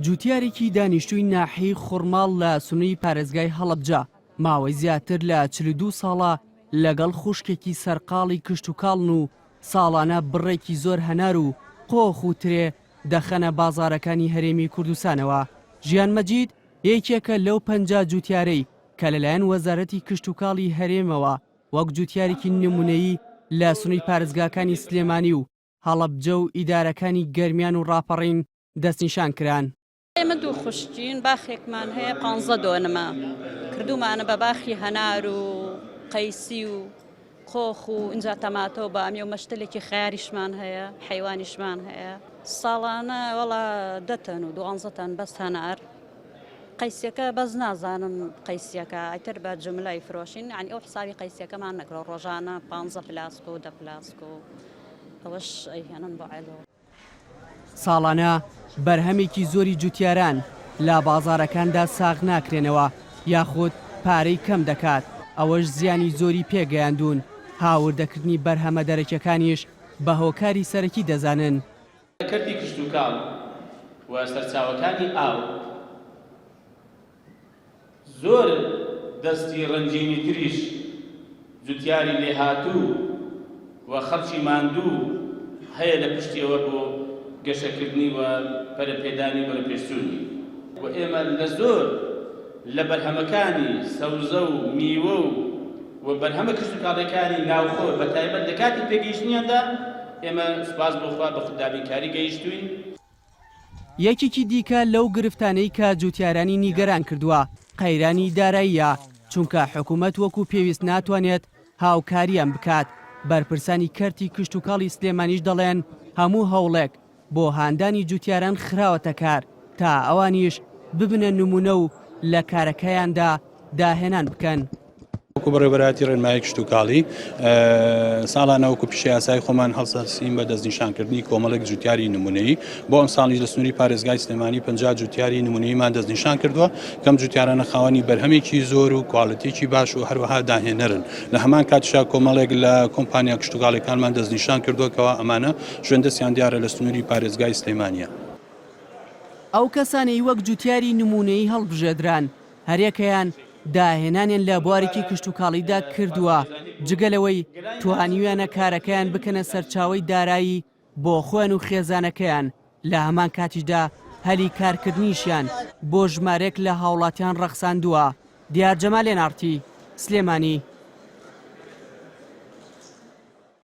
جوتیارێکی دانیشتووی ناحەی خوڕماڵ لە سنووری پارێزگای هەڵەبجە ماوەی زیاتر لە 42 ساڵە لەگەڵ خوشکێکی سەرقاڵی کشتتوکاڵن و ساڵانە بڕێکی زۆر هەنار و قۆخ و ترێ دەخەنە بازارەکانی هەرێمی کوردستانەوە. ژیان مەجید یەکێکە لەو 50 جوتیارەی کە لەلایەن وەزارەتی کشتتوکاڵی هەرێمەوە وەک جوتیارێکی نمونەیی لە سنووری پارێزگاکانی سلێمانی و هەڵەبجە و ئیدارەکانی گەرمیان و ڕاپەڕین دەستنیشان کران. ئێمە دوو خوشتین باخێکمان هەیە 15 دۆنەمە کردومانە بە باخی هەنار و قەیسی و قۆخ و ئینجا تەماتۆ و بامی و مەشتلێکی خیاریشمان هەیە حیوانیشمان هەیە ساڵانە وەڵا 10 و 12 تەن بەس هەنار قەیسیەکە بەس نازانم قەیسیەکە ئەتر بە جملای فرۆشین عنی ئەو حسابی قەیسیەکەمان نەکرۆ ڕۆژانە 15 پلاسکۆ و 10 پلاسکۆ ئەوەش ئەیهێنن بۆ عیلۆ. ساڵانە بەرهەمێکی زۆری جوتیاران لە بازارەکاندا ساغ ناکرێنەوە یاخود پارەی کەم دەکات ئەوەش زیانی زۆری پێگەیاندون. هاوردەکردنی بەرهەمە دەرەکیەکانیش بە هۆکاری سەرەکی دەزانن. کردی کشتتوکاڵ و سەرچاوەکانی ئاو زۆر دەستی ڕەنجینی تریش جوتیاری لێهاتوو و خەڵکی ماندوو هەیە لە پشتیەوە بۆ گەشەکردنی و پەرەپێدانی وەرەپێشچوونی و ئێمە لە زۆر لە بەرهەمەکانی سەوزە و میوە و بەرهەمە کشتتوکاڵەکانی ناوخۆ بە تایبەت لە کاتی پێگەیشتنیاندا ئێمە سوپاس بۆخوا بە خوددابینکاری گەیشتووین. یەکێکی دیکە لەو گرفتانەی کە جوتیارانی نیگەران کردووە قەیرانی داراییە چونکە حکوومەت وەکو پێویست ناتوانێت هاوکاریان بکات. بەرپرسانی کەرتی کشتتوکاڵی سلێمانیش دەڵێن هەموو هەوڵێک بۆ هاندانی جوتیاران خراوەتە کار تا ئەوانیش ببنە نمونە و لە کارەکەیاندا داهێنان بکەن. وەکو بەڕێوەبەراتی ڕێنمایی کشتتوکاڵی ساڵانە وەکو پیشەی یاسای خۆمان هەڵسەسین بە دەستنیشانکردنی کۆمەڵێک جوتیاری نمونەیی بۆ ئەم ساڵیش لە سنووری پارێزگای سلێمانی 50 جوتیاری نمونەییمان دەستنیشان کردووە کەم جوتیارانە خاوەنی بەرهەمێکی زۆر و کواڵیتێکی باش و هەروەها داهێنەرن. لە هەمان کاتیشا کۆمەڵێک لە کۆمپانیا کشتتوکاڵەکانمان دەستنیشان کردووەکەوە ئەمانە ژوێندەستیان دیارە لە سنووری پارێزگای سلێمانیە. ئەو کەسانەی وەک جوتیاری نمونەیی هەڵبژێدران هەرێکەیان داهێنانیان لە بوارێکی کشتتوکاڵیدا کردووە جگەلەوەی توانیویانە کارەکەیان بکەنە سەرچاوەی دارایی بۆ خۆیان و خێزانەکەیان. لە هەمان کاتیشدا هەلی کارکردنیشیان بۆ ژمارەیەک لە هاوڵاتیان ڕەخساندووە. دیار جەمال لێنارتی، سلێمانی.